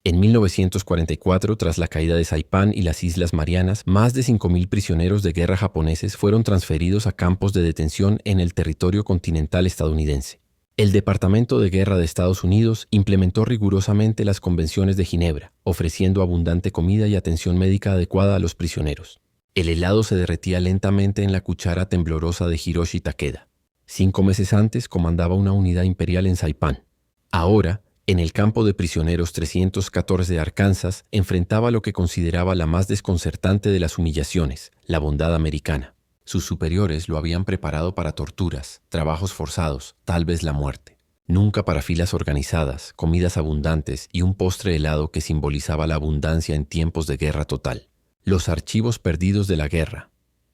En 1944, tras la caída de Saipán y las Islas Marianas, más de 5.000 prisioneros de guerra japoneses fueron transferidos a campos de detención en el territorio continental estadounidense. El Departamento de Guerra de Estados Unidos implementó rigurosamente las convenciones de Ginebra, ofreciendo abundante comida y atención médica adecuada a los prisioneros. El helado se derretía lentamente en la cuchara temblorosa de Hiroshi Takeda. 5 meses antes comandaba una unidad imperial en Saipán. Ahora, en el campo de prisioneros 314 de Arkansas, enfrentaba lo que consideraba la más desconcertante de las humillaciones, la bondad americana. Sus superiores lo habían preparado para torturas, trabajos forzados, tal vez la muerte. Nunca para filas organizadas, comidas abundantes y un postre helado que simbolizaba la abundancia en tiempos de guerra total. Los archivos perdidos de la guerra.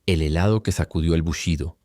El helado que sacudió el Bushido.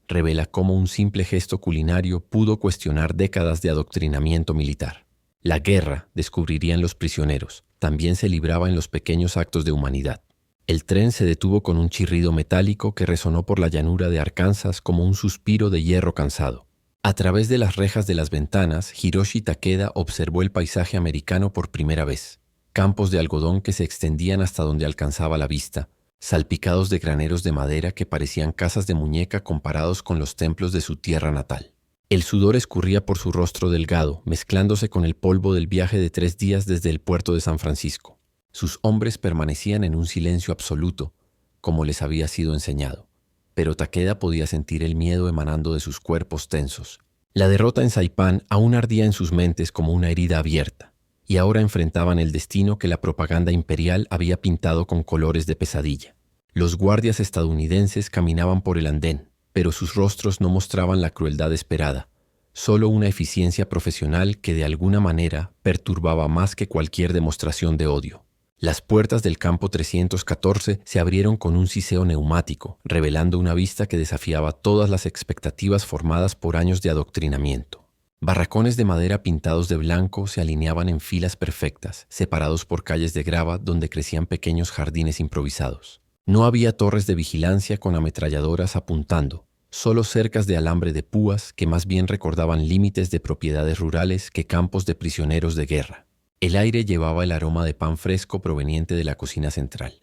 Revela cómo un simple gesto culinario pudo cuestionar décadas de adoctrinamiento militar. La guerra, descubrirían los prisioneros, también se libraba en los pequeños actos de humanidad. El tren se detuvo con un chirrido metálico que resonó por la llanura de Arkansas como un suspiro de hierro cansado. A través de las rejas de las ventanas, Hiroshi Takeda observó el paisaje americano por primera vez. Campos de algodón que se extendían hasta donde alcanzaba la vista, salpicados de graneros de madera que parecían casas de muñeca comparados con los templos de su tierra natal. El sudor escurría por su rostro delgado, mezclándose con el polvo del viaje de 3 días desde el puerto de San Francisco. Sus hombres permanecían en un silencio absoluto, como les había sido enseñado. Pero Takeda podía sentir el miedo emanando de sus cuerpos tensos. La derrota en Saipán aún ardía en sus mentes como una herida abierta, y ahora enfrentaban el destino que la propaganda imperial había pintado con colores de pesadilla. Los guardias estadounidenses caminaban por el andén, pero sus rostros no mostraban la crueldad esperada, solo una eficiencia profesional que de alguna manera perturbaba más que cualquier demostración de odio. Las puertas del campo 314 se abrieron con un siseo neumático, revelando una vista que desafiaba todas las expectativas formadas por años de adoctrinamiento. Barracones de madera pintados de blanco se alineaban en filas perfectas, separados por calles de grava donde crecían pequeños jardines improvisados. No había torres de vigilancia con ametralladoras apuntando, solo cercas de alambre de púas que más bien recordaban límites de propiedades rurales que campos de prisioneros de guerra. El aire llevaba el aroma de pan fresco proveniente de la cocina central,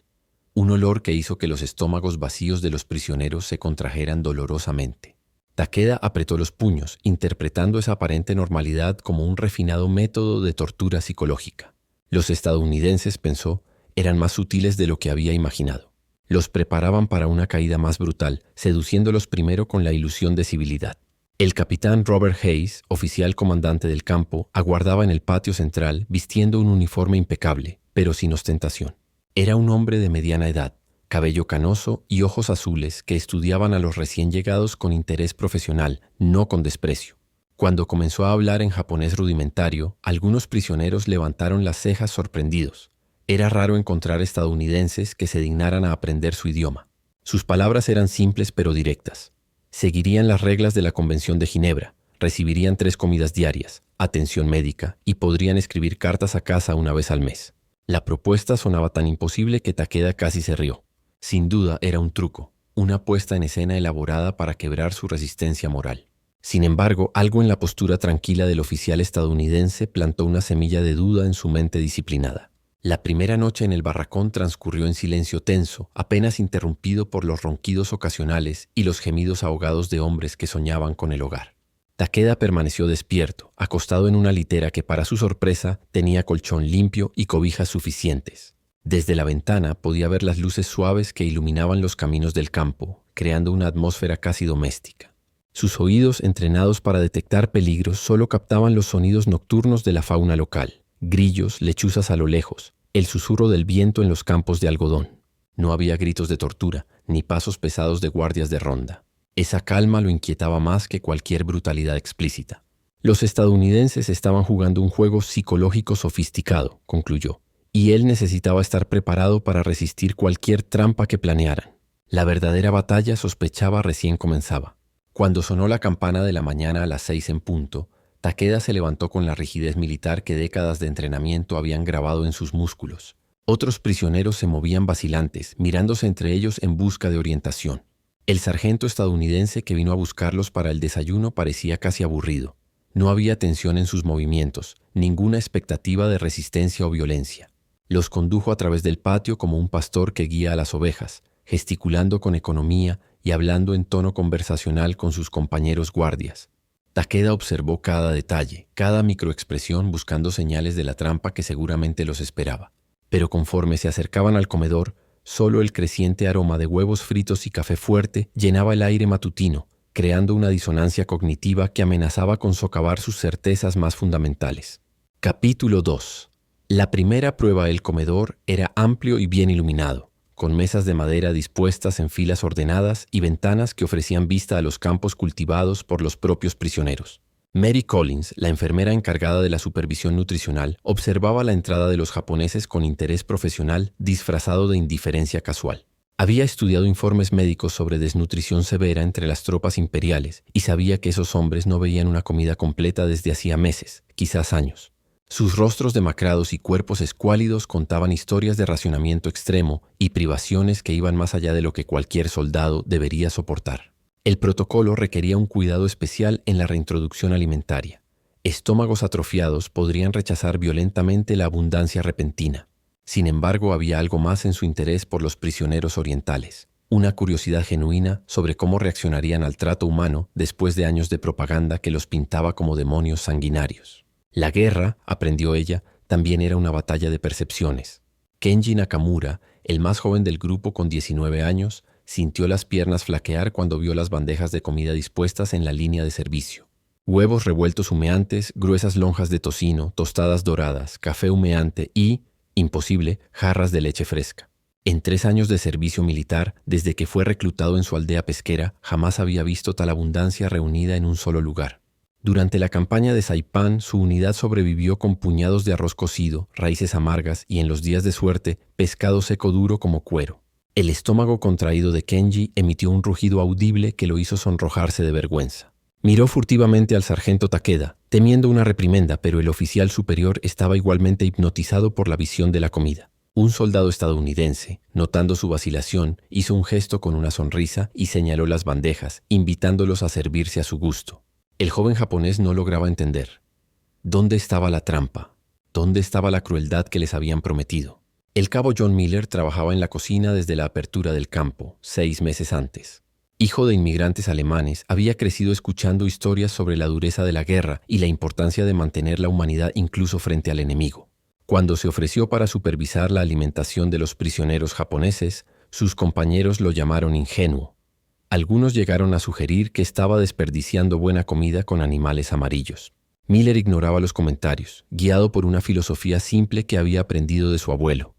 un olor que hizo que los estómagos vacíos de los prisioneros se contrajeran dolorosamente. Takeda apretó los puños, interpretando esa aparente normalidad como un refinado método de tortura psicológica. Los estadounidenses, pensó, eran más sutiles de lo que había imaginado. Los preparaban para una caída más brutal, seduciéndolos primero con la ilusión de civilidad. El capitán Robert Hayes, oficial comandante del campo, aguardaba en el patio central vistiendo un uniforme impecable, pero sin ostentación. Era un hombre de mediana edad, cabello canoso y ojos azules que estudiaban a los recién llegados con interés profesional, no con desprecio. Cuando comenzó a hablar en japonés rudimentario, algunos prisioneros levantaron las cejas sorprendidos. Era raro encontrar estadounidenses que se dignaran a aprender su idioma. Sus palabras eran simples pero directas. Seguirían las reglas de la Convención de Ginebra, recibirían 3 comidas diarias, atención médica y podrían escribir cartas a casa una vez al mes. La propuesta sonaba tan imposible que Takeda casi se rió. Sin duda era un truco, una puesta en escena elaborada para quebrar su resistencia moral. Sin embargo, algo en la postura tranquila del oficial estadounidense plantó una semilla de duda en su mente disciplinada. La primera noche en el barracón transcurrió en silencio tenso, apenas interrumpido por los ronquidos ocasionales y los gemidos ahogados de hombres que soñaban con el hogar. Takeda permaneció despierto, acostado en una litera que para su sorpresa tenía colchón limpio y cobijas suficientes. Desde la ventana podía ver las luces suaves que iluminaban los caminos del campo, creando una atmósfera casi doméstica. Sus oídos, entrenados para detectar peligros, solo captaban los sonidos nocturnos de la fauna local. Grillos, lechuzas a lo lejos, el susurro del viento en los campos de algodón. No había gritos de tortura, ni pasos pesados de guardias de ronda. Esa calma lo inquietaba más que cualquier brutalidad explícita. Los estadounidenses estaban jugando un juego psicológico sofisticado, concluyó, y él necesitaba estar preparado para resistir cualquier trampa que planearan. La verdadera batalla, sospechaba, recién comenzaba. Cuando sonó la campana de la mañana a las 6 en punto, Takeda se levantó con la rigidez militar que décadas de entrenamiento habían grabado en sus músculos. Otros prisioneros se movían vacilantes, mirándose entre ellos en busca de orientación. El sargento estadounidense que vino a buscarlos para el desayuno parecía casi aburrido. No había tensión en sus movimientos, ninguna expectativa de resistencia o violencia. Los condujo a través del patio como un pastor que guía a las ovejas, gesticulando con economía y hablando en tono conversacional con sus compañeros guardias. Takeda observó cada detalle, cada microexpresión buscando señales de la trampa que seguramente los esperaba. Pero conforme se acercaban al comedor, solo el creciente aroma de huevos fritos y café fuerte llenaba el aire matutino, creando una disonancia cognitiva que amenazaba con socavar sus certezas más fundamentales. Capítulo 2. La primera prueba del comedor era amplio y bien iluminado, con mesas de madera dispuestas en filas ordenadas y ventanas que ofrecían vista a los campos cultivados por los propios prisioneros. Mary Collins, la enfermera encargada de la supervisión nutricional, observaba la entrada de los japoneses con interés profesional disfrazado de indiferencia casual. Había estudiado informes médicos sobre desnutrición severa entre las tropas imperiales y sabía que esos hombres no veían una comida completa desde hacía meses, quizás años. Sus rostros demacrados y cuerpos escuálidos contaban historias de racionamiento extremo y privaciones que iban más allá de lo que cualquier soldado debería soportar. El protocolo requería un cuidado especial en la reintroducción alimentaria. Estómagos atrofiados podrían rechazar violentamente la abundancia repentina. Sin embargo, había algo más en su interés por los prisioneros orientales, una curiosidad genuina sobre cómo reaccionarían al trato humano después de años de propaganda que los pintaba como demonios sanguinarios. La guerra, aprendió ella, también era una batalla de percepciones. Kenji Nakamura, el más joven del grupo con 19 años, sintió las piernas flaquear cuando vio las bandejas de comida dispuestas en la línea de servicio. Huevos revueltos humeantes, gruesas lonjas de tocino, tostadas doradas, café humeante y, imposible, jarras de leche fresca. En 3 años de servicio militar, desde que fue reclutado en su aldea pesquera, jamás había visto tal abundancia reunida en un solo lugar. Durante la campaña de Saipan, su unidad sobrevivió con puñados de arroz cocido, raíces amargas y, en los días de suerte, pescado seco duro como cuero. El estómago contraído de Kenji emitió un rugido audible que lo hizo sonrojarse de vergüenza. Miró furtivamente al sargento Takeda, temiendo una reprimenda, pero el oficial superior estaba igualmente hipnotizado por la visión de la comida. Un soldado estadounidense, notando su vacilación, hizo un gesto con una sonrisa y señaló las bandejas, invitándolos a servirse a su gusto. El joven japonés no lograba entender. ¿Dónde estaba la trampa? ¿Dónde estaba la crueldad que les habían prometido? El cabo John Miller trabajaba en la cocina desde la apertura del campo, 6 meses antes. Hijo de inmigrantes alemanes, había crecido escuchando historias sobre la dureza de la guerra y la importancia de mantener la humanidad incluso frente al enemigo. Cuando se ofreció para supervisar la alimentación de los prisioneros japoneses, sus compañeros lo llamaron ingenuo. Algunos llegaron a sugerir que estaba desperdiciando buena comida con animales amarillos. Miller ignoraba los comentarios, guiado por una filosofía simple que había aprendido de su abuelo.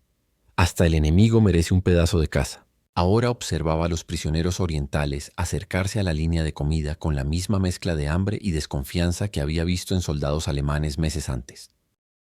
Hasta el enemigo merece un pedazo de caza. Ahora observaba a los prisioneros orientales acercarse a la línea de comida con la misma mezcla de hambre y desconfianza que había visto en soldados alemanes meses antes.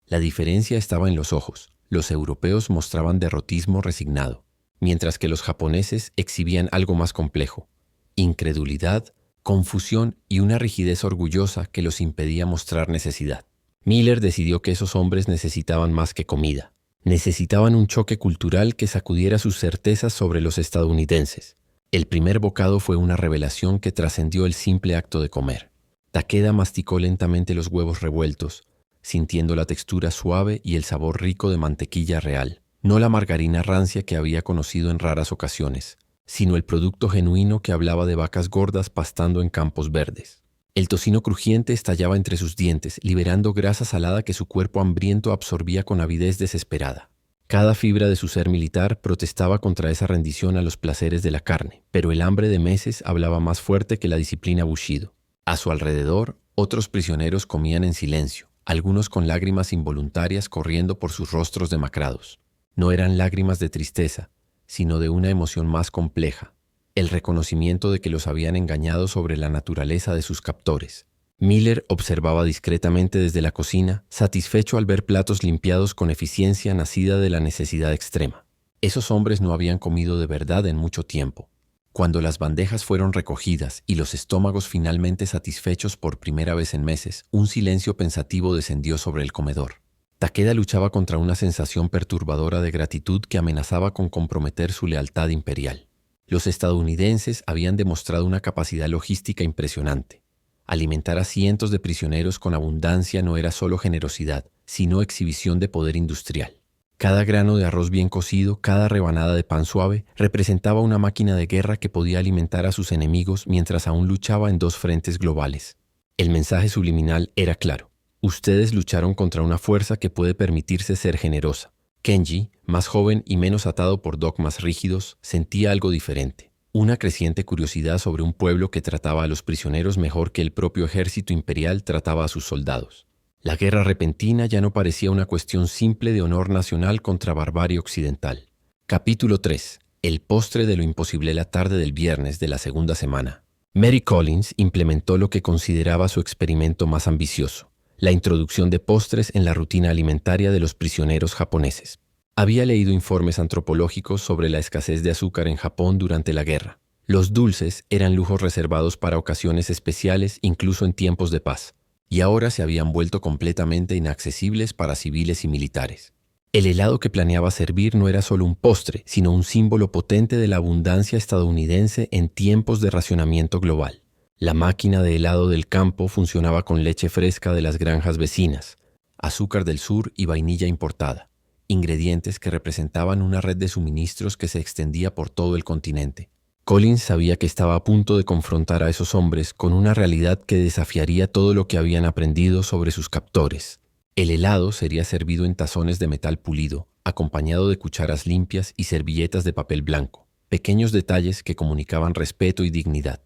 La diferencia estaba en los ojos. Los europeos mostraban derrotismo resignado, mientras que los japoneses exhibían algo más complejo: incredulidad, confusión y una rigidez orgullosa que los impedía mostrar necesidad. Miller decidió que esos hombres necesitaban más que comida. Necesitaban un choque cultural que sacudiera sus certezas sobre los estadounidenses. El primer bocado fue una revelación que trascendió el simple acto de comer. Takeda masticó lentamente los huevos revueltos, sintiendo la textura suave y el sabor rico de mantequilla real, no la margarina rancia que había conocido en raras ocasiones, sino el producto genuino que hablaba de vacas gordas pastando en campos verdes. El tocino crujiente estallaba entre sus dientes, liberando grasa salada que su cuerpo hambriento absorbía con avidez desesperada. Cada fibra de su ser militar protestaba contra esa rendición a los placeres de la carne, pero el hambre de meses hablaba más fuerte que la disciplina Bushido. A su alrededor, otros prisioneros comían en silencio, algunos con lágrimas involuntarias corriendo por sus rostros demacrados. No eran lágrimas de tristeza, sino de una emoción más compleja, el reconocimiento de que los habían engañado sobre la naturaleza de sus captores. Miller observaba discretamente desde la cocina, satisfecho al ver platos limpiados con eficiencia nacida de la necesidad extrema. Esos hombres no habían comido de verdad en mucho tiempo. Cuando las bandejas fueron recogidas y los estómagos finalmente satisfechos por primera vez en meses, un silencio pensativo descendió sobre el comedor. Takeda luchaba contra una sensación perturbadora de gratitud que amenazaba con comprometer su lealtad imperial. Los estadounidenses habían demostrado una capacidad logística impresionante. Alimentar a cientos de prisioneros con abundancia no era solo generosidad, sino exhibición de poder industrial. Cada grano de arroz bien cocido, cada rebanada de pan suave, representaba una máquina de guerra que podía alimentar a sus enemigos mientras aún luchaba en dos frentes globales. El mensaje subliminal era claro. Ustedes lucharon contra una fuerza que puede permitirse ser generosa. Kenji, más joven y menos atado por dogmas rígidos, sentía algo diferente. Una creciente curiosidad sobre un pueblo que trataba a los prisioneros mejor que el propio ejército imperial trataba a sus soldados. La guerra repentina ya no parecía una cuestión simple de honor nacional contra barbarie occidental. Capítulo 3. El postre de lo imposible la tarde del viernes de la segunda semana. Mary Collins implementó lo que consideraba su experimento más ambicioso, la introducción de postres en la rutina alimentaria de los prisioneros japoneses. Había leído informes antropológicos sobre la escasez de azúcar en Japón durante la guerra. Los dulces eran lujos reservados para ocasiones especiales, incluso en tiempos de paz, y ahora se habían vuelto completamente inaccesibles para civiles y militares. El helado que planeaba servir no era solo un postre, sino un símbolo potente de la abundancia estadounidense en tiempos de racionamiento global. La máquina de helado del campo funcionaba con leche fresca de las granjas vecinas, azúcar del sur y vainilla importada, ingredientes que representaban una red de suministros que se extendía por todo el continente. Collins sabía que estaba a punto de confrontar a esos hombres con una realidad que desafiaría todo lo que habían aprendido sobre sus captores. El helado sería servido en tazones de metal pulido, acompañado de cucharas limpias y servilletas de papel blanco, pequeños detalles que comunicaban respeto y dignidad.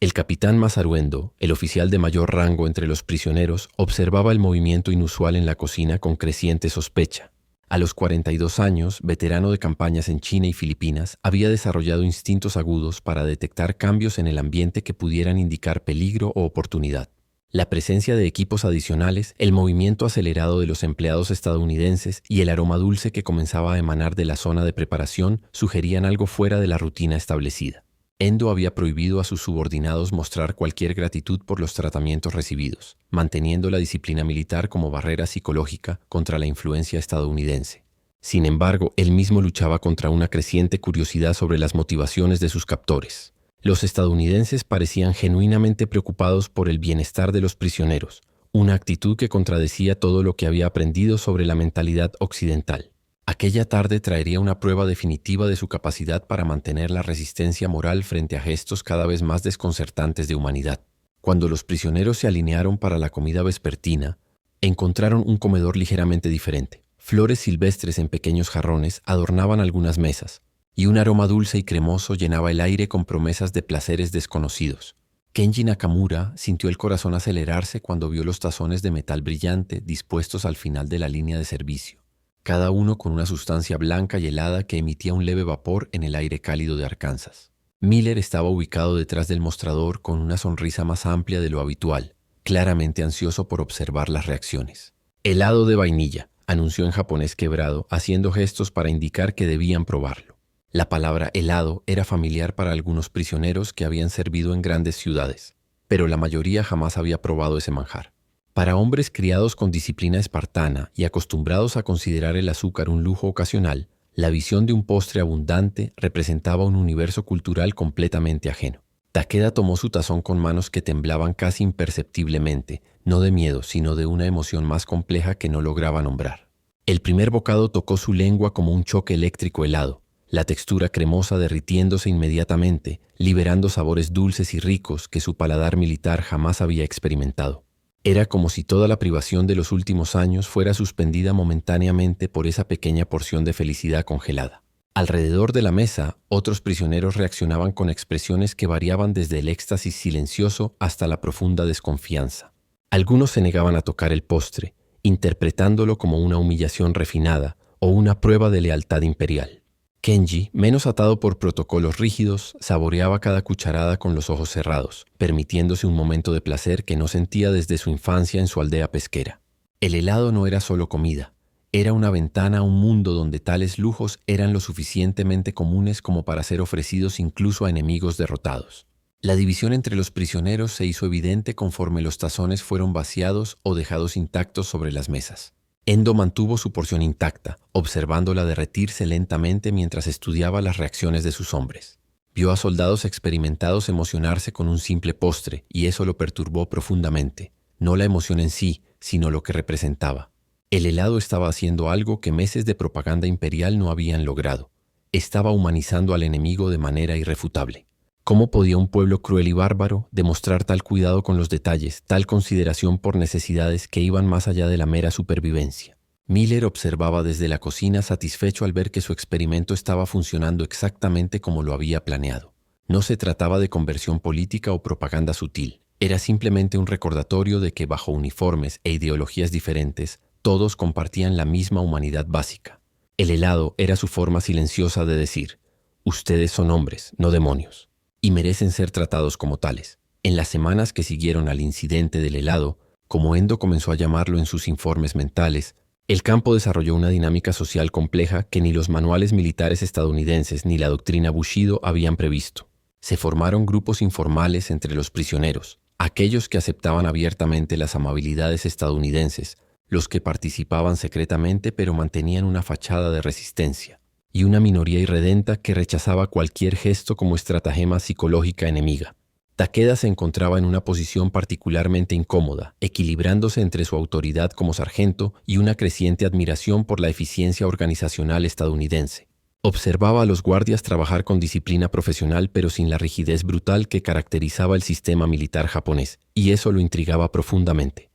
El capitán Masaruendo, el oficial de mayor rango entre los prisioneros, observaba el movimiento inusual en la cocina con creciente sospecha. A los 42 años, veterano de campañas en China y Filipinas, había desarrollado instintos agudos para detectar cambios en el ambiente que pudieran indicar peligro o oportunidad. La presencia de equipos adicionales, el movimiento acelerado de los empleados estadounidenses y el aroma dulce que comenzaba a emanar de la zona de preparación sugerían algo fuera de la rutina establecida. Endo había prohibido a sus subordinados mostrar cualquier gratitud por los tratamientos recibidos, manteniendo la disciplina militar como barrera psicológica contra la influencia estadounidense. Sin embargo, él mismo luchaba contra una creciente curiosidad sobre las motivaciones de sus captores. Los estadounidenses parecían genuinamente preocupados por el bienestar de los prisioneros, una actitud que contradecía todo lo que había aprendido sobre la mentalidad occidental. Aquella tarde traería una prueba definitiva de su capacidad para mantener la resistencia moral frente a gestos cada vez más desconcertantes de humanidad. Cuando los prisioneros se alinearon para la comida vespertina, encontraron un comedor ligeramente diferente. Flores silvestres en pequeños jarrones adornaban algunas mesas, y un aroma dulce y cremoso llenaba el aire con promesas de placeres desconocidos. Kenji Nakamura sintió el corazón acelerarse cuando vio los tazones de metal brillante dispuestos al final de la línea de servicio, cada uno con una sustancia blanca y helada que emitía un leve vapor en el aire cálido de Arkansas. Miller estaba ubicado detrás del mostrador con una sonrisa más amplia de lo habitual, claramente ansioso por observar las reacciones. «Helado de vainilla», anunció en japonés quebrado, haciendo gestos para indicar que debían probarlo. La palabra helado era familiar para algunos prisioneros que habían servido en grandes ciudades, pero la mayoría jamás había probado ese manjar. Para hombres criados con disciplina espartana y acostumbrados a considerar el azúcar un lujo ocasional, la visión de un postre abundante representaba un universo cultural completamente ajeno. Takeda tomó su tazón con manos que temblaban casi imperceptiblemente, no de miedo, sino de una emoción más compleja que no lograba nombrar. El primer bocado tocó su lengua como un choque eléctrico helado, la textura cremosa derritiéndose inmediatamente, liberando sabores dulces y ricos que su paladar militar jamás había experimentado. Era como si toda la privación de los últimos años fuera suspendida momentáneamente por esa pequeña porción de felicidad congelada. Alrededor de la mesa, otros prisioneros reaccionaban con expresiones que variaban desde el éxtasis silencioso hasta la profunda desconfianza. Algunos se negaban a tocar el postre, interpretándolo como una humillación refinada o una prueba de lealtad imperial. Kenji, menos atado por protocolos rígidos, saboreaba cada cucharada con los ojos cerrados, permitiéndose un momento de placer que no sentía desde su infancia en su aldea pesquera. El helado no era solo comida, era una ventana a un mundo donde tales lujos eran lo suficientemente comunes como para ser ofrecidos incluso a enemigos derrotados. La división entre los prisioneros se hizo evidente conforme los tazones fueron vaciados o dejados intactos sobre las mesas. Endo mantuvo su porción intacta, observándola derretirse lentamente mientras estudiaba las reacciones de sus hombres. Vio a soldados experimentados emocionarse con un simple postre y eso lo perturbó profundamente. No la emoción en sí, sino lo que representaba. El helado estaba haciendo algo que meses de propaganda imperial no habían logrado. Estaba humanizando al enemigo de manera irrefutable. ¿Cómo podía un pueblo cruel y bárbaro demostrar tal cuidado con los detalles, tal consideración por necesidades que iban más allá de la mera supervivencia? Miller observaba desde la cocina satisfecho al ver que su experimento estaba funcionando exactamente como lo había planeado. No se trataba de conversión política o propaganda sutil. Era simplemente un recordatorio de que bajo uniformes e ideologías diferentes, todos compartían la misma humanidad básica. El helado era su forma silenciosa de decir, ustedes son hombres, no demonios, y merecen ser tratados como tales. En las semanas que siguieron al incidente del helado, como Endo comenzó a llamarlo en sus informes mentales, el campo desarrolló una dinámica social compleja que ni los manuales militares estadounidenses ni la doctrina Bushido habían previsto. Se formaron grupos informales entre los prisioneros, aquellos que aceptaban abiertamente las amabilidades estadounidenses, los que participaban secretamente pero mantenían una fachada de resistencia, y una minoría irredenta que rechazaba cualquier gesto como estratagema psicológica enemiga. Takeda se encontraba en una posición particularmente incómoda, equilibrándose entre su autoridad como sargento y una creciente admiración por la eficiencia organizacional estadounidense. Observaba a los guardias trabajar con disciplina profesional pero sin la rigidez brutal que caracterizaba el sistema militar japonés, y eso lo intrigaba profundamente.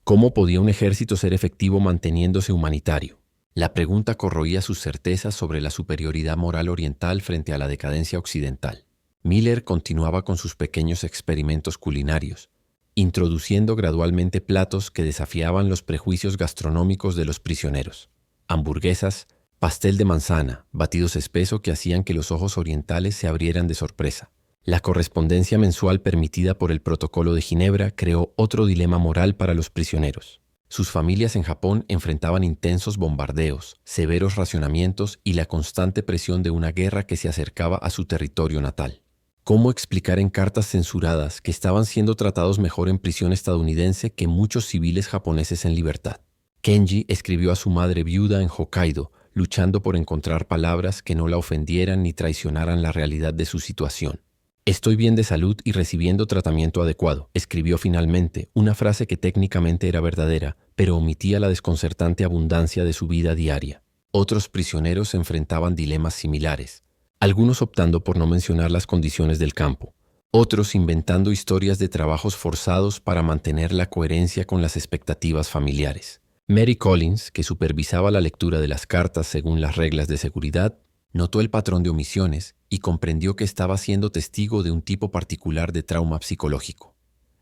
¿Cómo podía un ejército ser efectivo manteniéndose humanitario? La pregunta corroía sus certezas sobre la superioridad moral oriental frente a la decadencia occidental. Miller continuaba con sus pequeños experimentos culinarios, introduciendo gradualmente platos que desafiaban los prejuicios gastronómicos de los prisioneros. Hamburguesas, pastel de manzana, batidos espesos que hacían que los ojos orientales se abrieran de sorpresa. La correspondencia mensual permitida por el Protocolo de Ginebra creó otro dilema moral para los prisioneros. Sus familias en Japón enfrentaban intensos bombardeos, severos racionamientos y la constante presión de una guerra que se acercaba a su territorio natal. ¿Cómo explicar en cartas censuradas que estaban siendo tratados mejor en prisión estadounidense que muchos civiles japoneses en libertad? Kenji escribió a su madre viuda en Hokkaido, luchando por encontrar palabras que no la ofendieran ni traicionaran la realidad de su situación. Estoy bien de salud y recibiendo tratamiento adecuado, escribió finalmente, una frase que técnicamente era verdadera, pero omitía la desconcertante abundancia de su vida diaria. Otros prisioneros enfrentaban dilemas similares, algunos optando por no mencionar las condiciones del campo, otros inventando historias de trabajos forzados para mantener la coherencia con las expectativas familiares. Mary Collins, que supervisaba la lectura de las cartas según las reglas de seguridad, notó el patrón de omisiones y comprendió que estaba siendo testigo de un tipo particular de trauma psicológico,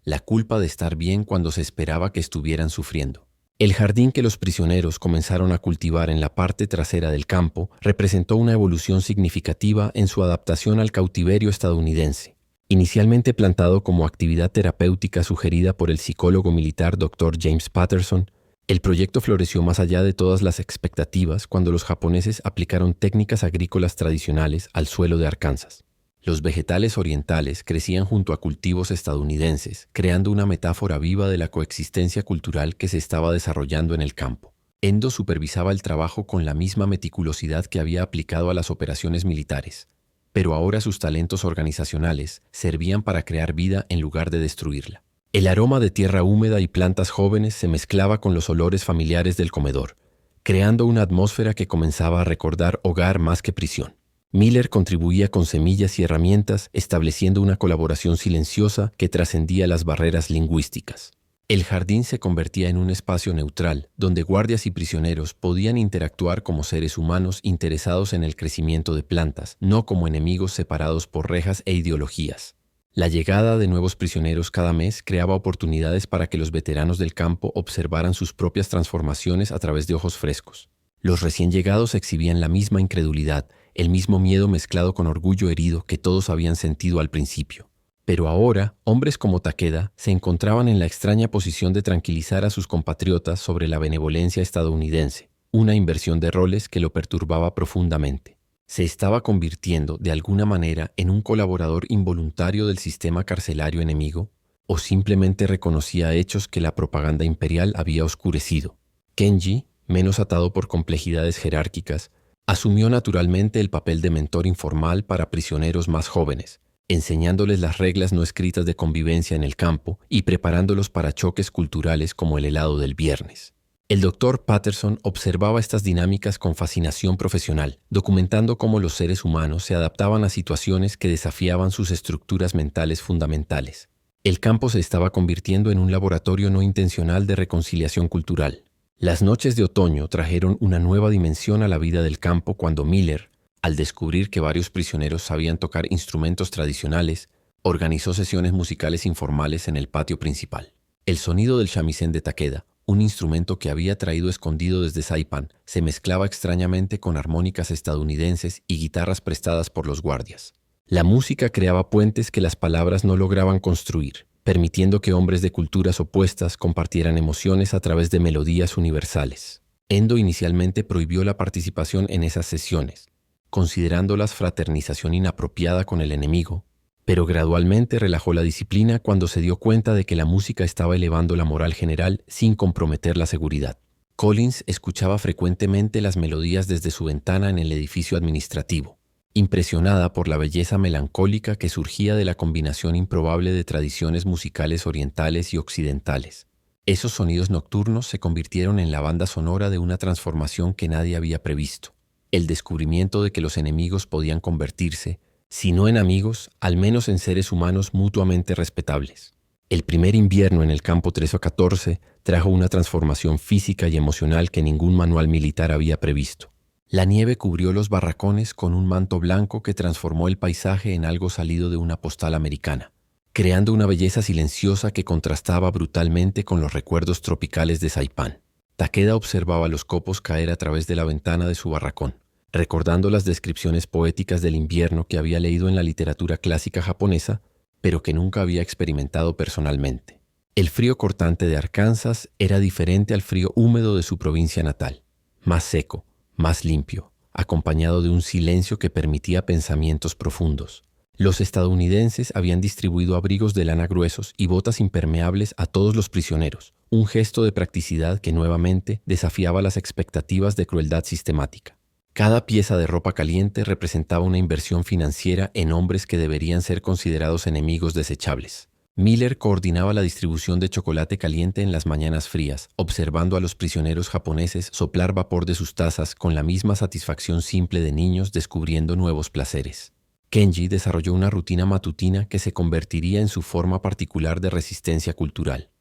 la culpa de estar bien cuando se esperaba que estuvieran sufriendo. El jardín que los prisioneros comenzaron a cultivar en la parte trasera del campo representó una evolución significativa en su adaptación al cautiverio estadounidense. Inicialmente plantado como actividad terapéutica sugerida por el psicólogo militar Dr. James Patterson, el proyecto floreció más allá de todas las expectativas cuando los japoneses aplicaron técnicas agrícolas tradicionales al suelo de Arkansas. Los vegetales orientales crecían junto a cultivos estadounidenses, creando una metáfora viva de la coexistencia cultural que se estaba desarrollando en el campo. Endo supervisaba el trabajo con la misma meticulosidad que había aplicado a las operaciones militares, pero ahora sus talentos organizacionales servían para crear vida en lugar de destruirla. El aroma de tierra húmeda y plantas jóvenes se mezclaba con los olores familiares del comedor, creando una atmósfera que comenzaba a recordar hogar más que prisión. Miller contribuía con semillas y herramientas, estableciendo una colaboración silenciosa que trascendía las barreras lingüísticas. El jardín se convertía en un espacio neutral, donde guardias y prisioneros podían interactuar como seres humanos interesados en el crecimiento de plantas, no como enemigos separados por rejas e ideologías. La llegada de nuevos prisioneros cada mes creaba oportunidades para que los veteranos del campo observaran sus propias transformaciones a través de ojos frescos. Los recién llegados exhibían la misma incredulidad, el mismo miedo mezclado con orgullo herido que todos habían sentido al principio. Pero ahora, hombres como Takeda se encontraban en la extraña posición de tranquilizar a sus compatriotas sobre la benevolencia estadounidense, una inversión de roles que lo perturbaba profundamente. Se estaba convirtiendo, de alguna manera, en un colaborador involuntario del sistema carcelario enemigo, o simplemente reconocía hechos que la propaganda imperial había oscurecido. Kenji, menos atado por complejidades jerárquicas, Asumió naturalmente el papel de mentor informal para prisioneros más jóvenes, enseñándoles las reglas no escritas de convivencia en el campo y preparándolos para choques culturales como el helado del viernes. El doctor Patterson observaba estas dinámicas con fascinación profesional, documentando cómo los seres humanos se adaptaban a situaciones que desafiaban sus estructuras mentales fundamentales. El campo se estaba convirtiendo en un laboratorio no intencional de reconciliación cultural. Las noches de otoño trajeron una nueva dimensión a la vida del campo cuando Miller, al descubrir que varios prisioneros sabían tocar instrumentos tradicionales, organizó sesiones musicales informales en el patio principal. El sonido del shamisen de Takeda, un instrumento que había traído escondido desde Saipan, se mezclaba extrañamente con armónicas estadounidenses y guitarras prestadas por los guardias. La música creaba puentes que las palabras no lograban construir, permitiendo que hombres de culturas opuestas compartieran emociones a través de melodías universales. Endo inicialmente prohibió la participación en esas sesiones, considerándolas fraternización inapropiada con el enemigo, pero gradualmente relajó la disciplina cuando se dio cuenta de que la música estaba elevando la moral general sin comprometer la seguridad. Collins escuchaba frecuentemente las melodías desde su ventana en el edificio administrativo, impresionada por la belleza melancólica que surgía de la combinación improbable de tradiciones musicales orientales y occidentales. Esos sonidos nocturnos se convirtieron en la banda sonora de una transformación que nadie había previsto, el descubrimiento de que los enemigos podían convertirse, si no en amigos, al menos en seres humanos mutuamente respetables. El primer invierno en el campo 13-14 trajo una transformación física y emocional que ningún manual militar había previsto. La nieve cubrió los barracones con un manto blanco que transformó el paisaje en algo salido de una postal americana, creando una belleza silenciosa que contrastaba brutalmente con los recuerdos tropicales de Saipán. Takeda observaba los copos caer a través de la ventana de su barracón, recordando las descripciones poéticas del invierno que había leído en la literatura clásica japonesa, pero que nunca había experimentado personalmente. El frío cortante de Arkansas era diferente al frío húmedo de su provincia natal, más seco, más limpio, acompañado de un silencio que permitía pensamientos profundos. Los estadounidenses habían distribuido abrigos de lana gruesos y botas impermeables a todos los prisioneros, un gesto de practicidad que nuevamente desafiaba las expectativas de crueldad sistemática. Cada pieza de ropa caliente representaba una inversión financiera en hombres que deberían ser considerados enemigos desechables. Miller coordinaba la distribución de chocolate caliente en las mañanas frías, observando a los prisioneros japoneses soplar vapor de sus tazas con la misma satisfacción simple de niños descubriendo nuevos placeres. Kenji desarrolló una rutina matutina que se convertiría en su forma particular de resistencia cultural.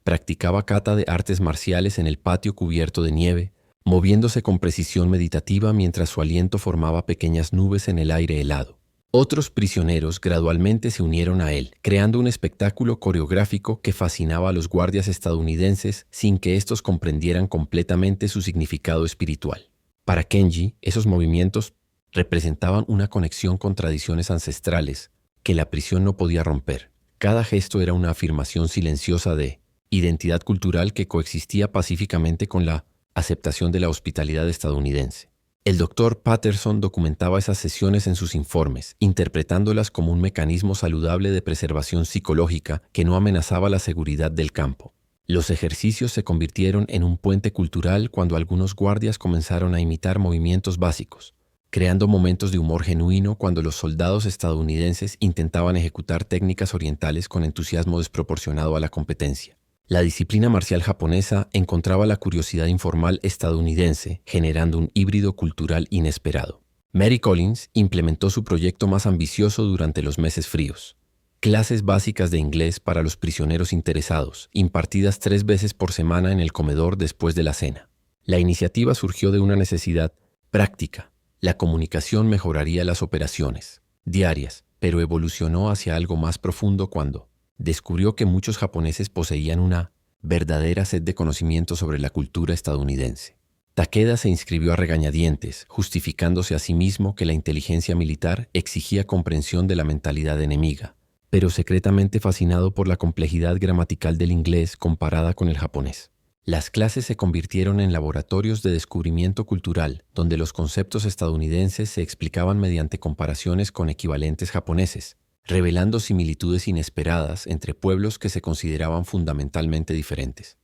Practicaba kata de artes marciales en el patio cubierto de nieve, moviéndose con precisión meditativa mientras su aliento formaba pequeñas nubes en el aire helado. Otros prisioneros gradualmente se unieron a él, creando un espectáculo coreográfico que fascinaba a los guardias estadounidenses sin que estos comprendieran completamente su significado espiritual. Para Kenji, esos movimientos representaban una conexión con tradiciones ancestrales que la prisión no podía romper. Cada gesto era una afirmación silenciosa de identidad cultural que coexistía pacíficamente con la aceptación de la hospitalidad estadounidense. El doctor Patterson documentaba esas sesiones en sus informes, interpretándolas como un mecanismo saludable de preservación psicológica que no amenazaba la seguridad del campo. Los ejercicios se convirtieron en un puente cultural cuando algunos guardias comenzaron a imitar movimientos básicos, creando momentos de humor genuino cuando los soldados estadounidenses intentaban ejecutar técnicas orientales con entusiasmo desproporcionado a la competencia. La disciplina marcial japonesa encontraba la curiosidad informal estadounidense, generando un híbrido cultural inesperado. Mary Collins implementó su proyecto más ambicioso durante los meses fríos: clases básicas de inglés para los prisioneros interesados, impartidas 3 veces por semana en el comedor después de la cena. La iniciativa surgió de una necesidad práctica. La comunicación mejoraría las operaciones diarias, pero evolucionó hacia algo más profundo cuando descubrió que muchos japoneses poseían una verdadera sed de conocimiento sobre la cultura estadounidense. Takeda se inscribió a regañadientes, justificándose a sí mismo que la inteligencia militar exigía comprensión de la mentalidad enemiga, pero secretamente fascinado por la complejidad gramatical del inglés comparada con el japonés. Las clases se convirtieron en laboratorios de descubrimiento cultural, donde los conceptos estadounidenses se explicaban mediante comparaciones con equivalentes japoneses, revelando similitudes inesperadas entre pueblos que se consideraban fundamentalmente diferentes.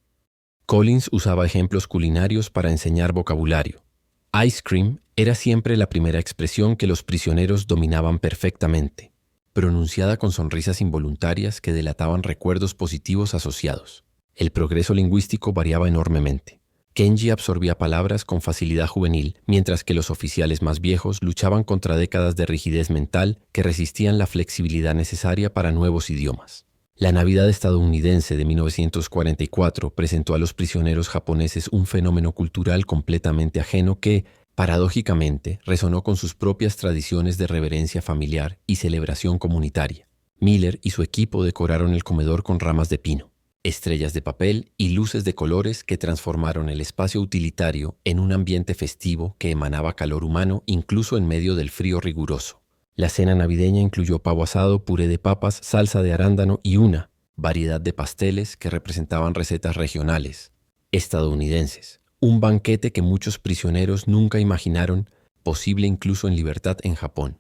Collins usaba ejemplos culinarios para enseñar vocabulario. Ice cream era siempre la primera expresión que los prisioneros dominaban perfectamente, pronunciada con sonrisas involuntarias que delataban recuerdos positivos asociados. El progreso lingüístico variaba enormemente. Kenji absorbía palabras con facilidad juvenil, mientras que los oficiales más viejos luchaban contra décadas de rigidez mental que resistían la flexibilidad necesaria para nuevos idiomas. La Navidad estadounidense de 1944 presentó a los prisioneros japoneses un fenómeno cultural completamente ajeno que, paradójicamente, resonó con sus propias tradiciones de reverencia familiar y celebración comunitaria. Miller y su equipo decoraron el comedor con ramas de pino, estrellas de papel y luces de colores que transformaron el espacio utilitario en un ambiente festivo que emanaba calor humano incluso en medio del frío riguroso. La cena navideña incluyó pavo asado, puré de papas, salsa de arándano y una variedad de pasteles que representaban recetas regionales, estadounidenses. Un banquete que muchos prisioneros nunca imaginaron posible incluso en libertad en Japón.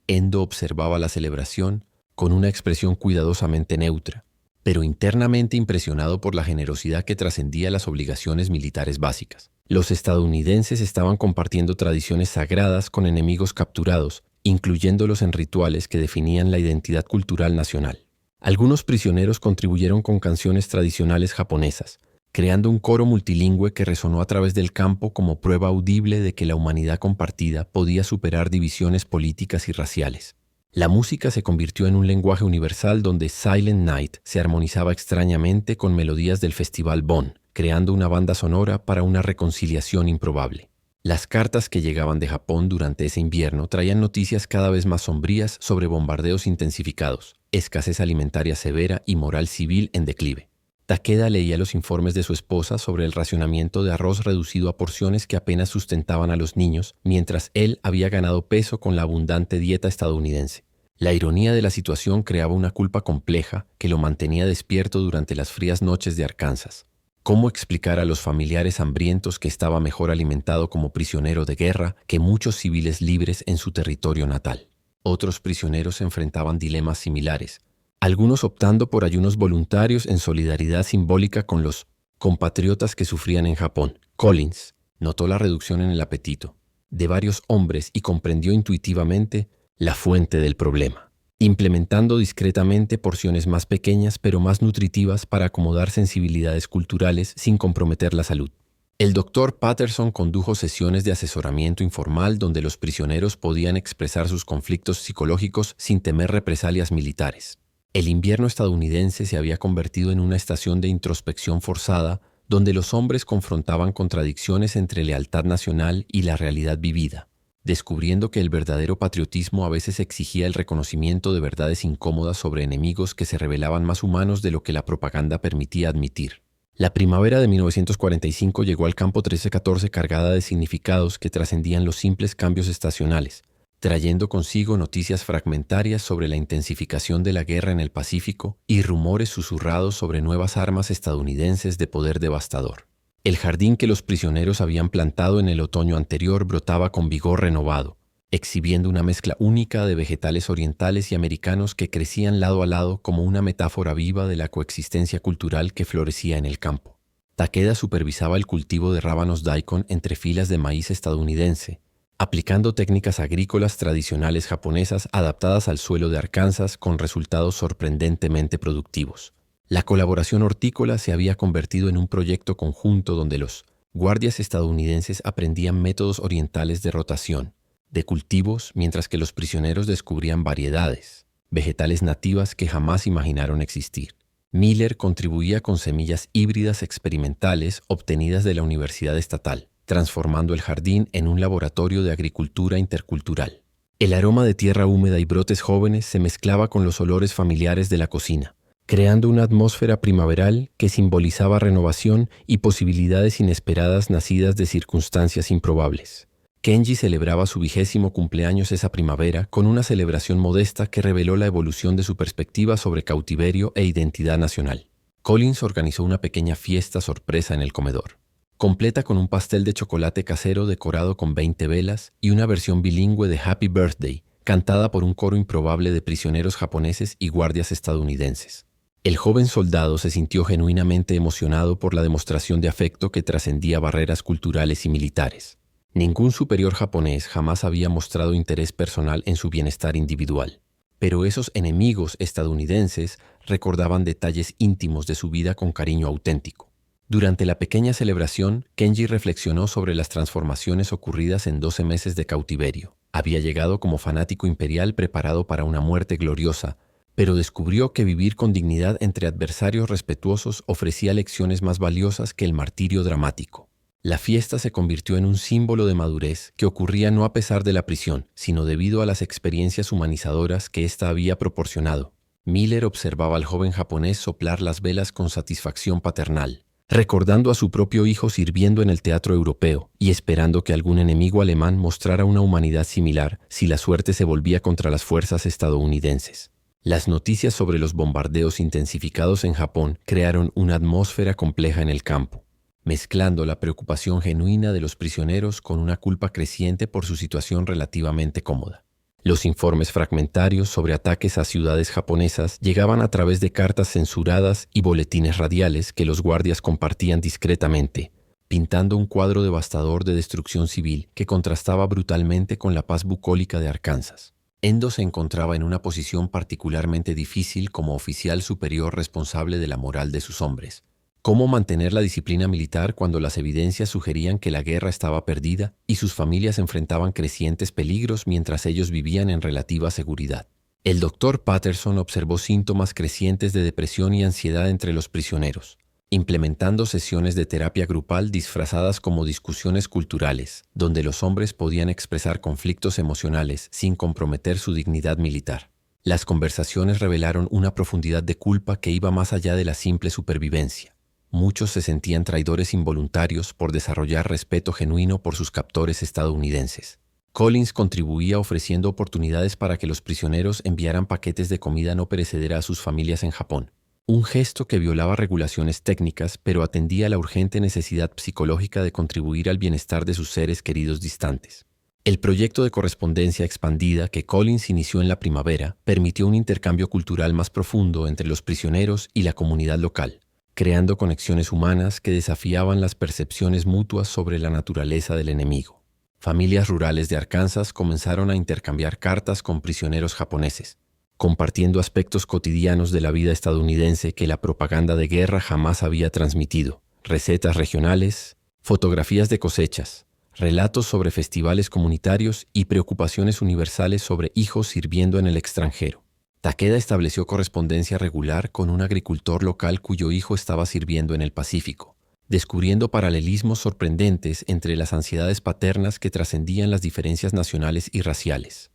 Endo observaba la celebración con una expresión cuidadosamente neutra, pero internamente impresionado por la generosidad que trascendía las obligaciones militares básicas. Los estadounidenses estaban compartiendo tradiciones sagradas con enemigos capturados, incluyéndolos en rituales que definían la identidad cultural nacional. Algunos prisioneros contribuyeron con canciones tradicionales japonesas, creando un coro multilingüe que resonó a través del campo como prueba audible de que la humanidad compartida podía superar divisiones políticas y raciales. La música se convirtió en un lenguaje universal donde Silent Night se armonizaba extrañamente con melodías del Festival Bon, creando una banda sonora para una reconciliación improbable. Las cartas que llegaban de Japón durante ese invierno traían noticias cada vez más sombrías sobre bombardeos intensificados, escasez alimentaria severa y moral civil en declive. Takeda leía los informes de su esposa sobre el racionamiento de arroz reducido a porciones que apenas sustentaban a los niños, mientras él había ganado peso con la abundante dieta estadounidense. La ironía de la situación creaba una culpa compleja que lo mantenía despierto durante las frías noches de Arkansas. ¿Cómo explicar a los familiares hambrientos que estaba mejor alimentado como prisionero de guerra que muchos civiles libres en su territorio natal? Otros prisioneros enfrentaban dilemas similares, algunos optando por ayunos voluntarios en solidaridad simbólica con los compatriotas que sufrían en Japón. Collins notó la reducción en el apetito de varios hombres y comprendió intuitivamente la fuente del problema, implementando discretamente porciones más pequeñas pero más nutritivas para acomodar sensibilidades culturales sin comprometer la salud. El Dr. Patterson condujo sesiones de asesoramiento informal donde los prisioneros podían expresar sus conflictos psicológicos sin temer represalias militares. El invierno estadounidense se había convertido en una estación de introspección forzada donde los hombres confrontaban contradicciones entre lealtad nacional y la realidad vivida, descubriendo que el verdadero patriotismo a veces exigía el reconocimiento de verdades incómodas sobre enemigos que se revelaban más humanos de lo que la propaganda permitía admitir. La primavera de 1945 llegó al campo 1314 cargada de significados que trascendían los simples cambios estacionales, trayendo consigo noticias fragmentarias sobre la intensificación de la guerra en el Pacífico y rumores susurrados sobre nuevas armas estadounidenses de poder devastador. El jardín que los prisioneros habían plantado en el otoño anterior brotaba con vigor renovado, exhibiendo una mezcla única de vegetales orientales y americanos que crecían lado a lado como una metáfora viva de la coexistencia cultural que florecía en el campo. Takeda supervisaba el cultivo de rábanos daikon entre filas de maíz estadounidense, aplicando técnicas agrícolas tradicionales japonesas adaptadas al suelo de Arkansas con resultados sorprendentemente productivos. La colaboración hortícola se había convertido en un proyecto conjunto donde los guardias estadounidenses aprendían métodos orientales de rotación, de cultivos, mientras que los prisioneros descubrían variedades, vegetales nativas que jamás imaginaron existir. Miller contribuía con semillas híbridas experimentales obtenidas de la Universidad Estatal, transformando el jardín en un laboratorio de agricultura intercultural. El aroma de tierra húmeda y brotes jóvenes se mezclaba con los olores familiares de la cocina, creando una atmósfera primaveral que simbolizaba renovación y posibilidades inesperadas nacidas de circunstancias improbables. Kenji celebraba su 20º cumpleaños esa primavera con una celebración modesta que reveló la evolución de su perspectiva sobre cautiverio e identidad nacional. Collins organizó una pequeña fiesta sorpresa en el comedor, completa con un pastel de chocolate casero decorado con 20 velas y una versión bilingüe de Happy Birthday, cantada por un coro improbable de prisioneros japoneses y guardias estadounidenses. El joven soldado se sintió genuinamente emocionado por la demostración de afecto que trascendía barreras culturales y militares. Ningún superior japonés jamás había mostrado interés personal en su bienestar individual, pero esos enemigos estadounidenses recordaban detalles íntimos de su vida con cariño auténtico. Durante la pequeña celebración, Kenji reflexionó sobre las transformaciones ocurridas en 12 meses de cautiverio. Había llegado como fanático imperial preparado para una muerte gloriosa, pero descubrió que vivir con dignidad entre adversarios respetuosos ofrecía lecciones más valiosas que el martirio dramático. La fiesta se convirtió en un símbolo de madurez que ocurría no a pesar de la prisión, sino debido a las experiencias humanizadoras que ésta había proporcionado. Miller observaba al joven japonés soplar las velas con satisfacción paternal, recordando a su propio hijo sirviendo en el teatro europeo y esperando que algún enemigo alemán mostrara una humanidad similar si la suerte se volvía contra las fuerzas estadounidenses. Las noticias sobre los bombardeos intensificados en Japón crearon una atmósfera compleja en el campo, mezclando la preocupación genuina de los prisioneros con una culpa creciente por su situación relativamente cómoda. Los informes fragmentarios sobre ataques a ciudades japonesas llegaban a través de cartas censuradas y boletines radiales que los guardias compartían discretamente, pintando un cuadro devastador de destrucción civil que contrastaba brutalmente con la paz bucólica de Arkansas. Endo se encontraba en una posición particularmente difícil como oficial superior responsable de la moral de sus hombres. ¿Cómo mantener la disciplina militar cuando las evidencias sugerían que la guerra estaba perdida y sus familias enfrentaban crecientes peligros mientras ellos vivían en relativa seguridad? El doctor Patterson observó síntomas crecientes de depresión y ansiedad entre los prisioneros, implementando sesiones de terapia grupal disfrazadas como discusiones culturales, donde los hombres podían expresar conflictos emocionales sin comprometer su dignidad militar. Las conversaciones revelaron una profundidad de culpa que iba más allá de la simple supervivencia. Muchos se sentían traidores involuntarios por desarrollar respeto genuino por sus captores estadounidenses. Collins contribuía ofreciendo oportunidades para que los prisioneros enviaran paquetes de comida no perecedera a sus familias en Japón. Un gesto que violaba regulaciones técnicas, pero atendía a la urgente necesidad psicológica de contribuir al bienestar de sus seres queridos distantes. El proyecto de correspondencia expandida que Collins inició en la primavera permitió un intercambio cultural más profundo entre los prisioneros y la comunidad local, creando conexiones humanas que desafiaban las percepciones mutuas sobre la naturaleza del enemigo. Familias rurales de Arkansas comenzaron a intercambiar cartas con prisioneros japoneses, compartiendo aspectos cotidianos de la vida estadounidense que la propaganda de guerra jamás había transmitido: recetas regionales, fotografías de cosechas, relatos sobre festivales comunitarios y preocupaciones universales sobre hijos sirviendo en el extranjero. Takeda estableció correspondencia regular con un agricultor local cuyo hijo estaba sirviendo en el Pacífico, descubriendo paralelismos sorprendentes entre las ansiedades paternas que trascendían las diferencias nacionales y raciales.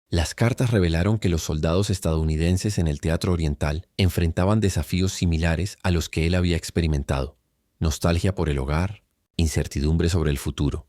Las cartas revelaron que los soldados estadounidenses en el teatro oriental enfrentaban desafíos similares a los que él había experimentado: nostalgia por el hogar, incertidumbre sobre el futuro,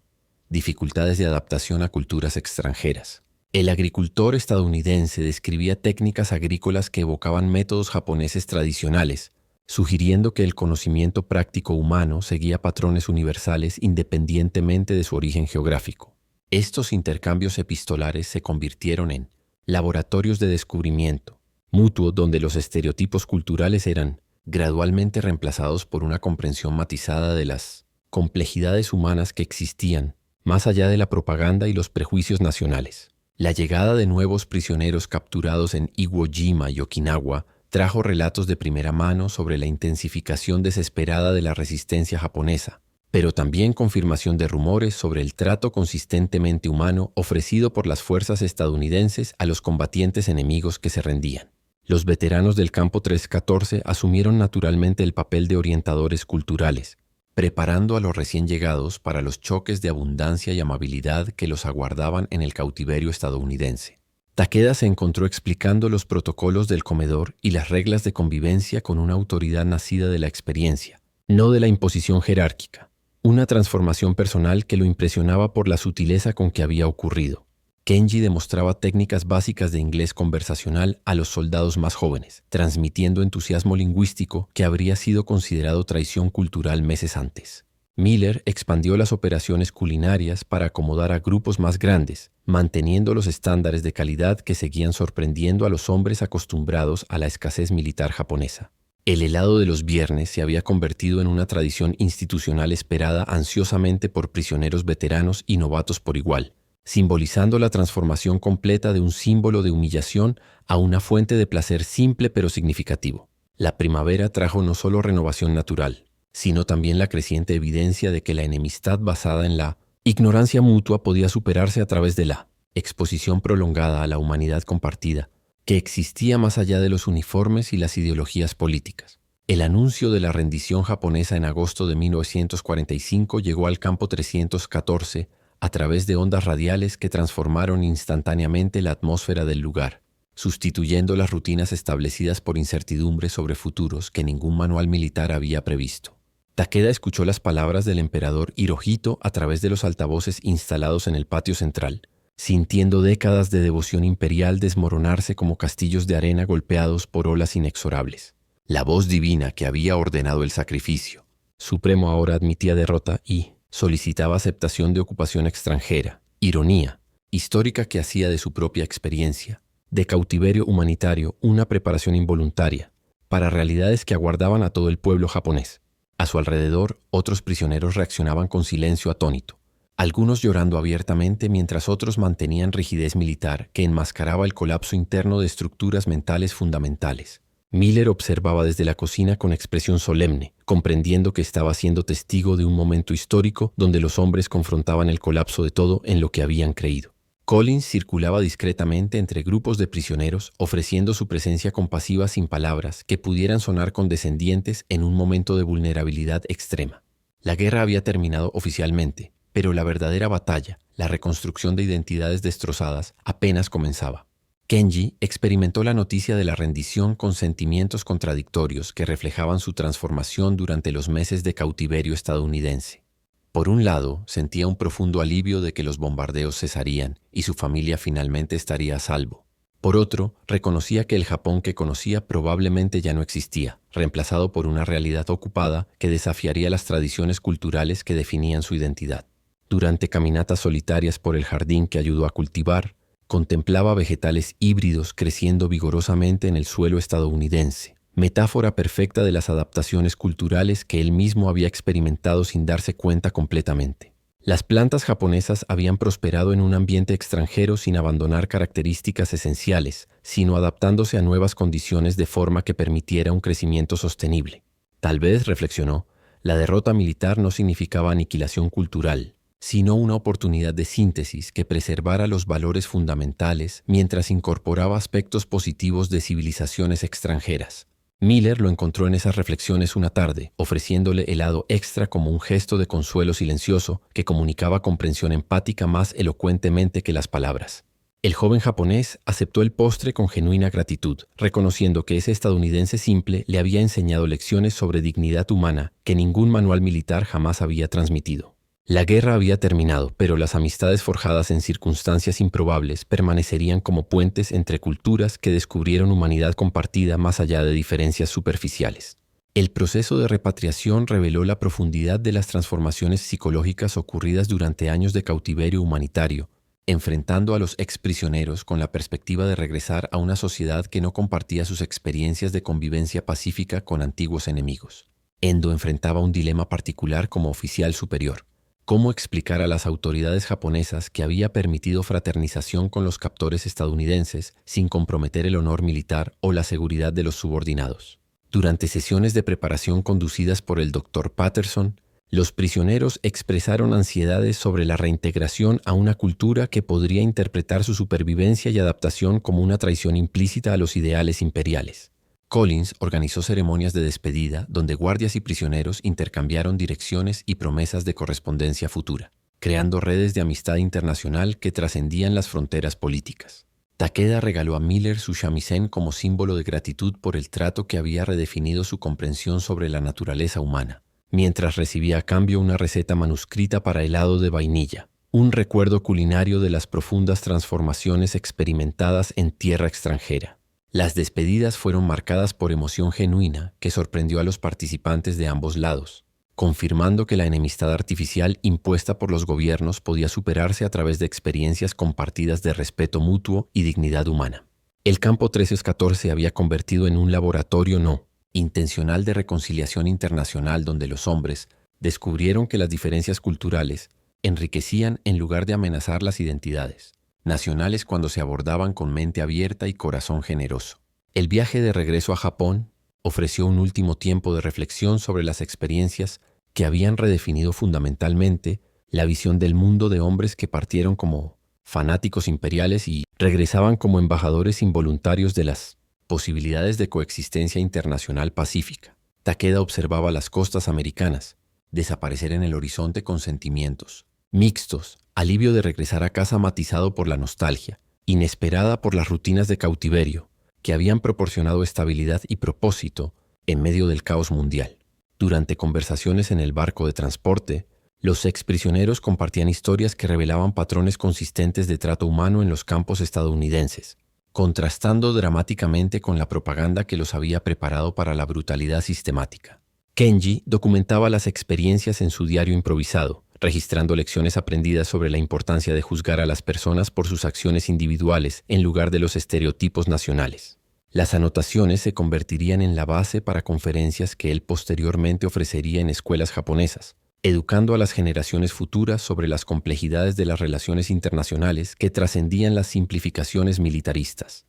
dificultades de adaptación a culturas extranjeras. El agricultor estadounidense describía técnicas agrícolas que evocaban métodos japoneses tradicionales, sugiriendo que el conocimiento práctico humano seguía patrones universales independientemente de su origen geográfico. Estos intercambios epistolares se convirtieron en laboratorios de descubrimiento mutuo, donde los estereotipos culturales eran gradualmente reemplazados por una comprensión matizada de las complejidades humanas que existían más allá de la propaganda y los prejuicios nacionales. La llegada de nuevos prisioneros capturados en Iwo Jima y Okinawa trajo relatos de primera mano sobre la intensificación desesperada de la resistencia japonesa, pero también confirmación de rumores sobre el trato consistentemente humano ofrecido por las fuerzas estadounidenses a los combatientes enemigos que se rendían. Los veteranos del Campo 314 asumieron naturalmente el papel de orientadores culturales, preparando a los recién llegados para los choques de abundancia y amabilidad que los aguardaban en el cautiverio estadounidense. Takeda se encontró explicando los protocolos del comedor y las reglas de convivencia con una autoridad nacida de la experiencia, no de la imposición jerárquica, una transformación personal que lo impresionaba por la sutileza con que había ocurrido. Kenji demostraba técnicas básicas de inglés conversacional a los soldados más jóvenes, transmitiendo entusiasmo lingüístico que habría sido considerado traición cultural meses antes. Miller expandió las operaciones culinarias para acomodar a grupos más grandes, manteniendo los estándares de calidad que seguían sorprendiendo a los hombres acostumbrados a la escasez militar japonesa. El helado de los viernes se había convertido en una tradición institucional esperada ansiosamente por prisioneros veteranos y novatos por igual, simbolizando la transformación completa de un símbolo de humillación a una fuente de placer simple pero significativo. La primavera trajo no solo renovación natural, sino también la creciente evidencia de que la enemistad basada en la ignorancia mutua podía superarse a través de la exposición prolongada a la humanidad compartida, que existía más allá de los uniformes y las ideologías políticas. El anuncio de la rendición japonesa en agosto de 1945 llegó al campo 314 a través de ondas radiales que transformaron instantáneamente la atmósfera del lugar, sustituyendo las rutinas establecidas por incertidumbre sobre futuros que ningún manual militar había previsto. Takeda escuchó las palabras del emperador Hirohito a través de los altavoces instalados en el patio central, sintiendo décadas de devoción imperial desmoronarse como castillos de arena golpeados por olas inexorables. La voz divina que había ordenado el sacrificio supremo ahora admitía derrota y solicitaba aceptación de ocupación extranjera, ironía histórica que hacía de su propia experiencia de cautiverio humanitario una preparación involuntaria para realidades que aguardaban a todo el pueblo japonés. A su alrededor, otros prisioneros reaccionaban con silencio atónito, algunos llorando abiertamente mientras otros mantenían rigidez militar que enmascaraba el colapso interno de estructuras mentales fundamentales. Miller observaba desde la cocina con expresión solemne, comprendiendo que estaba siendo testigo de un momento histórico donde los hombres confrontaban el colapso de todo en lo que habían creído. Collins circulaba discretamente entre grupos de prisioneros, ofreciendo su presencia compasiva sin palabras que pudieran sonar condescendientes en un momento de vulnerabilidad extrema. La guerra había terminado oficialmente, pero la verdadera batalla, la reconstrucción de identidades destrozadas, apenas comenzaba. Kenji experimentó la noticia de la rendición con sentimientos contradictorios que reflejaban su transformación durante los meses de cautiverio estadounidense. Por un lado, sentía un profundo alivio de que los bombardeos cesarían y su familia finalmente estaría a salvo. Por otro, reconocía que el Japón que conocía probablemente ya no existía, reemplazado por una realidad ocupada que desafiaría las tradiciones culturales que definían su identidad. Durante caminatas solitarias por el jardín que ayudó a cultivar, contemplaba vegetales híbridos creciendo vigorosamente en el suelo estadounidense, metáfora perfecta de las adaptaciones culturales que él mismo había experimentado sin darse cuenta completamente. Las plantas japonesas habían prosperado en un ambiente extranjero sin abandonar características esenciales, sino adaptándose a nuevas condiciones de forma que permitiera un crecimiento sostenible. Tal vez, reflexionó, la derrota militar no significaba aniquilación cultural, sino una oportunidad de síntesis que preservara los valores fundamentales mientras incorporaba aspectos positivos de civilizaciones extranjeras. Miller lo encontró en esas reflexiones una tarde, ofreciéndole helado extra como un gesto de consuelo silencioso que comunicaba comprensión empática más elocuentemente que las palabras. El joven japonés aceptó el postre con genuina gratitud, reconociendo que ese estadounidense simple le había enseñado lecciones sobre dignidad humana que ningún manual militar jamás había transmitido. La guerra había terminado, pero las amistades forjadas en circunstancias improbables permanecerían como puentes entre culturas que descubrieron humanidad compartida más allá de diferencias superficiales. El proceso de repatriación reveló la profundidad de las transformaciones psicológicas ocurridas durante años de cautiverio humanitario, enfrentando a los exprisioneros con la perspectiva de regresar a una sociedad que no compartía sus experiencias de convivencia pacífica con antiguos enemigos. Endo enfrentaba un dilema particular como oficial superior. ¿Cómo explicar a las autoridades japonesas que había permitido fraternización con los captores estadounidenses sin comprometer el honor militar o la seguridad de los subordinados? Durante sesiones de preparación conducidas por el Dr. Patterson, los prisioneros expresaron ansiedades sobre la reintegración a una cultura que podría interpretar su supervivencia y adaptación como una traición implícita a los ideales imperiales. Collins organizó ceremonias de despedida donde guardias y prisioneros intercambiaron direcciones y promesas de correspondencia futura, creando redes de amistad internacional que trascendían las fronteras políticas. Takeda regaló a Miller su shamisen como símbolo de gratitud por el trato que había redefinido su comprensión sobre la naturaleza humana, mientras recibía a cambio una receta manuscrita para helado de vainilla, un recuerdo culinario de las profundas transformaciones experimentadas en tierra extranjera. Las despedidas fueron marcadas por emoción genuina que sorprendió a los participantes de ambos lados, confirmando que la enemistad artificial impuesta por los gobiernos podía superarse a través de experiencias compartidas de respeto mutuo y dignidad humana. El campo 1314 se había convertido en un laboratorio no intencional de reconciliación internacional donde los hombres descubrieron que las diferencias culturales enriquecían en lugar de amenazar las identidades nacionales cuando se abordaban con mente abierta y corazón generoso. El viaje de regreso a Japón ofreció un último tiempo de reflexión sobre las experiencias que habían redefinido fundamentalmente la visión del mundo de hombres que partieron como fanáticos imperiales y regresaban como embajadores involuntarios de las posibilidades de coexistencia internacional pacífica. Takeda observaba las costas americanas desaparecer en el horizonte con sentimientos mixtos, alivio de regresar a casa matizado por la nostalgia, inesperada por las rutinas de cautiverio que habían proporcionado estabilidad y propósito en medio del caos mundial. Durante conversaciones en el barco de transporte, los exprisioneros compartían historias que revelaban patrones consistentes de trato humano en los campos estadounidenses, contrastando dramáticamente con la propaganda que los había preparado para la brutalidad sistemática. Kenji documentaba las experiencias en su diario improvisado, registrando lecciones aprendidas sobre la importancia de juzgar a las personas por sus acciones individuales en lugar de los estereotipos nacionales. Las anotaciones se convertirían en la base para conferencias que él posteriormente ofrecería en escuelas japonesas, educando a las generaciones futuras sobre las complejidades de las relaciones internacionales que trascendían las simplificaciones militaristas.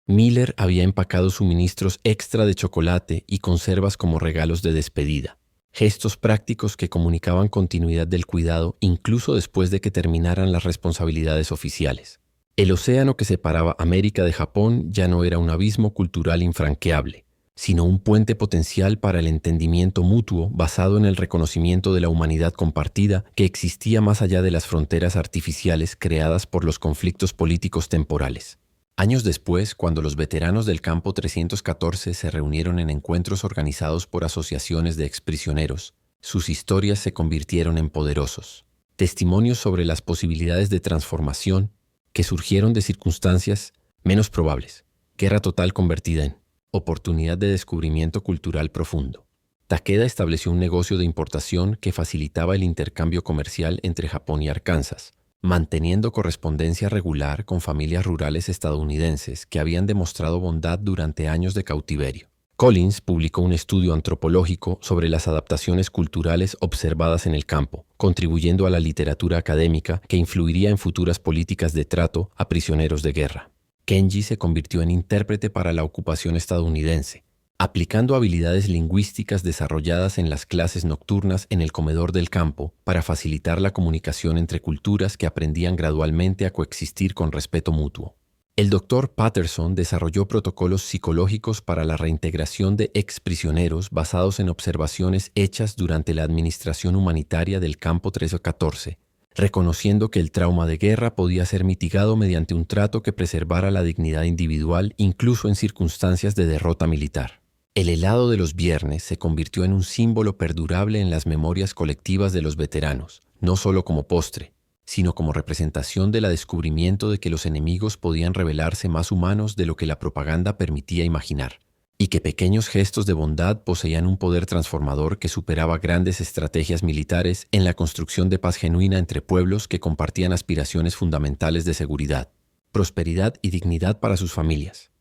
Miller había empacado suministros extra de chocolate y conservas como regalos de despedida, gestos prácticos que comunicaban continuidad del cuidado incluso después de que terminaran las responsabilidades oficiales. El océano que separaba América de Japón ya no era un abismo cultural infranqueable, sino un puente potencial para el entendimiento mutuo basado en el reconocimiento de la humanidad compartida que existía más allá de las fronteras artificiales creadas por los conflictos políticos temporales. Años después, cuando los veteranos del Campo 314 se reunieron en encuentros organizados por asociaciones de exprisioneros, sus historias se convirtieron en poderosos testimonios sobre las posibilidades de transformación que surgieron de circunstancias menos probables, guerra total convertida en oportunidad de descubrimiento cultural profundo. Takeda estableció un negocio de importación que facilitaba el intercambio comercial entre Japón y Arkansas, manteniendo correspondencia regular con familias rurales estadounidenses que habían demostrado bondad durante años de cautiverio. Collins publicó un estudio antropológico sobre las adaptaciones culturales observadas en el campo, contribuyendo a la literatura académica que influiría en futuras políticas de trato a prisioneros de guerra. Kenji se convirtió en intérprete para la ocupación estadounidense, aplicando habilidades lingüísticas desarrolladas en las clases nocturnas en el comedor del campo para facilitar la comunicación entre culturas que aprendían gradualmente a coexistir con respeto mutuo. El Dr. Patterson desarrolló protocolos psicológicos para la reintegración de exprisioneros basados en observaciones hechas durante la administración humanitaria del Campo 314, reconociendo que el trauma de guerra podía ser mitigado mediante un trato que preservara la dignidad individual incluso en circunstancias de derrota militar. El helado de los viernes se convirtió en un símbolo perdurable en las memorias colectivas de los veteranos, no solo como postre, sino como representación del descubrimiento de que los enemigos podían revelarse más humanos de lo que la propaganda permitía imaginar, y que pequeños gestos de bondad poseían un poder transformador que superaba grandes estrategias militares en la construcción de paz genuina entre pueblos que compartían aspiraciones fundamentales de seguridad, prosperidad y dignidad para sus familias.